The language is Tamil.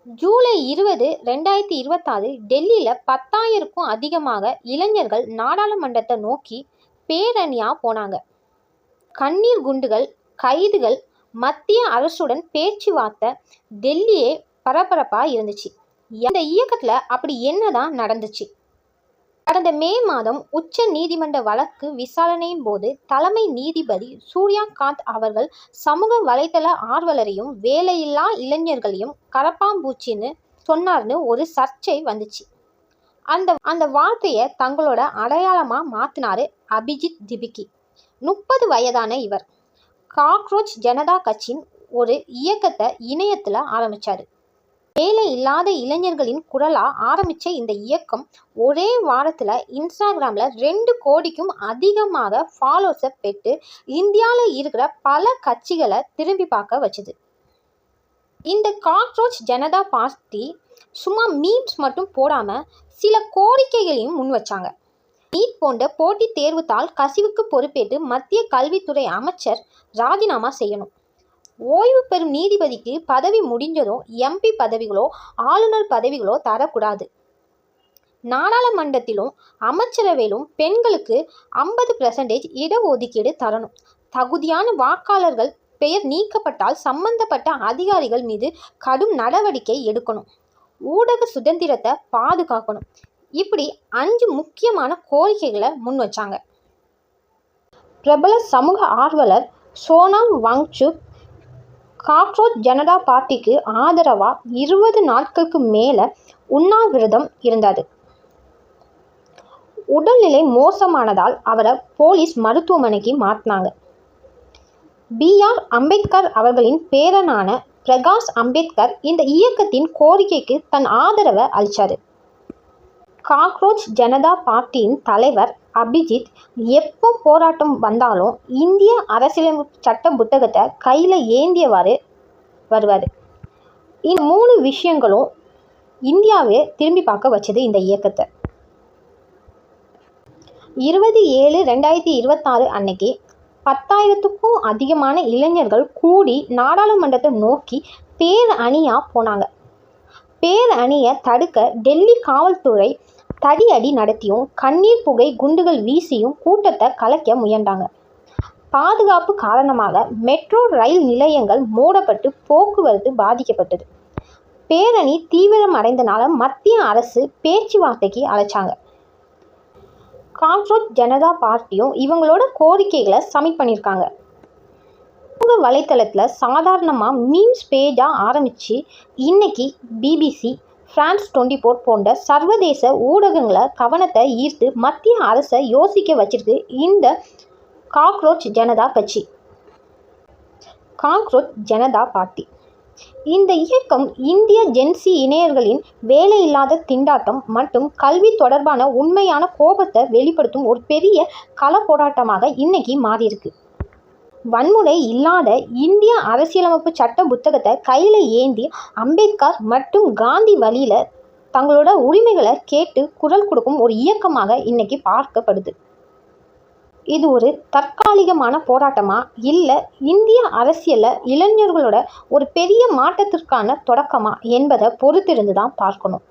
ஜூலை 20, 2026 டெல்லியில் 10,000க்கும் அதிகமாக இளைஞர்கள் நாடாளுமன்றத்தை நோக்கி பேரணியாக போனாங்க. கண்ணீர் குண்டுகள், கைதுகள், மத்திய அரசுடன் பேச்சுவார்த்தை, டெல்லியே பரபரப்பாக இருந்துச்சு. இந்த இயக்கத்தில் அப்படி என்னதான் நடந்துச்சு? கடந்த மே மாதம் உச்ச நீதிமன்ற வழக்கு விசாரணையின் போது தலைமை நீதிபதி சூர்யகாந்த் அவர்கள் சமூக வலைதள ஆர்வலரையும் வேலையில்லா இளைஞர்களையும் கரப்பாம்பூச்சின்னு சொன்னார்னு ஒரு சர்ச்சை வந்துச்சு. அந்த வார்த்தையை தங்களோட அடையாளமாக மாற்றினாரு அபிஜித் திபிகி. 30 வயதான இவர் காக்ரோச் ஜனதா கட்சியின் ஒரு இயக்கத்தை இணையத்தில் ஆரம்பித்தார். வேலை இல்லாத இளைஞர்களின் குரலாக ஆரம்பித்த இந்த இயக்கம் ஒரே வாரத்தில் இன்ஸ்டாகிராமில் 2 கோடிக்கும் அதிகமாக ஃபாலோவர்ஸை பெற்று இந்தியாவில் இருக்கிற பல கட்சிகளை திரும்பி பார்க்க வச்சுது. இந்த காக்ரோச் ஜனதா பார்ட்டி சும்மா மீம்ஸ் மட்டும் போடாமல் சில கோரிக்கைகளையும் முன் வச்சாங்க. நீட் போன்ற போட்டித் தேர்வுத்தாள் கசிவுக்கு பொறுப்பேற்று மத்திய கல்வித்துறை அமைச்சர் ராஜினாமா செய்யணும். ஓய்வு பெறும் நீதிபதிக்கு பதவி முடிஞ்சதும் எம்பி பதவிகளோ ஆளுநர் பதவிகளோ தரக்கூடாது. நாடாளுமன்றத்திலும் அமைச்சரவையிலும் பெண்களுக்கு 50% இடஒதுக்கீடு தரணும். தகுதியான வாக்காளர்கள் பெயர் நீக்கப்பட்டால் சம்பந்தப்பட்ட அதிகாரிகள் மீது கடும் நடவடிக்கை எடுக்கணும். ஊடக சுதந்திரத்தை பாதுகாக்கணும். இப்படி 5 முக்கியமான கோரிக்கைகளை முன் வச்சாங்க. பிரபல சமூக ஆர்வலர் சோனம் வாங்சுக் காக்ரோச் ஜனதா பார்ட்டிக்கு ஆதரவாக 20 நாட்களுக்கு மேலே உண்ணாவிரதம் இருந்தார். உடல்நிலை மோசமானதால் அவரை போலீஸ் மருத்துவமனைக்கு மாற்றினாங்க. B.R. அம்பேத்கர் அவர்களின் பேரனான பிரகாஷ் அம்பேத்கர் இந்த இயக்கத்தின் கோரிக்கைக்கு தன் ஆதரவை அளித்தார். காக்ரோச் ஜனதா பார்ட்டியின் தலைவர் அபிஜித் எப்போ போராட்டம் வந்தாலும் இந்திய அரசியலமைப்பு சட்ட புத்தகத்தை கையில் ஏந்தியவாறு வருவார். இந்த 3 விஷயங்களும் இந்தியாவே திரும்பி பார்க்க வச்சது இந்த இயக்கத்தை. 20/7/2026 அன்னைக்கு 10,000க்கும் அதிகமான இளைஞர்கள் கூடி நாடாளுமன்றத்தை நோக்கி பேரணியாக போனாங்க. பேரணியை தடுக்க டெல்லி காவல்துறை தடியடி நடத்தியும் கண்ணீர் புகை குண்டுகள் வீசியும் கூட்டத்தை கலைக்க முயன்றாங்க. பாதுகாப்பு காரணமாக மெட்ரோ ரயில் நிலையங்கள் மூடப்பட்டு போக்குவரத்து பாதிக்கப்பட்டது. பேரணி தீவிரம் அடைந்தனால மத்திய அரசு பேச்சுவார்த்தைக்கு அழைச்சாங்க. காக்ரோச் ஜனதா பார்ட்டியும் இவங்களோட கோரிக்கைகளை சப்மிட் பண்ணியிருக்காங்க. சமூக வலைத்தளத்தில் சாதாரணமாக மீம்ஸ் பேஜாக ஆரம்பித்து இன்னைக்கு BBC, France 24 போன்ற சர்வதேச ஊடகங்களை கவனத்தை ஈர்த்து மத்திய அரசை யோசிக்க வச்சிருக்கு இந்த காக்ரோச் ஜனதா கட்சி. காக்ரோச் ஜனதா பார்ட்டி இந்த இயக்கம் இந்திய ஜென்சி இளைஞர்களின் வேலையில்லாத திண்டாட்டம் மற்றும் கல்வி தொடர்பான உண்மையான கோபத்தை வெளிப்படுத்தும் ஒரு பெரிய கள போராட்டமாக இன்னைக்கு மாறியிருக்கு. வன்முறை இல்லாத இந்திய அரசியலமைப்பு சட்ட புத்தகத்தை கையில் ஏந்தி அம்பேத்கர் மற்றும் காந்தி வழியில் தங்களோட உரிமைகளை கேட்டு குரல் கொடுக்கும் ஒரு இயக்கமாக இன்னைக்கு பார்க்கப்படுது. இது ஒரு தற்காலிகமான போராட்டமா இல்லை இந்திய அரசியலில் இளைஞர்களோட ஒரு பெரிய மாற்றத்திற்கான தொடக்கமா என்பதை பொறுத்திருந்து தான் பார்க்கணும்.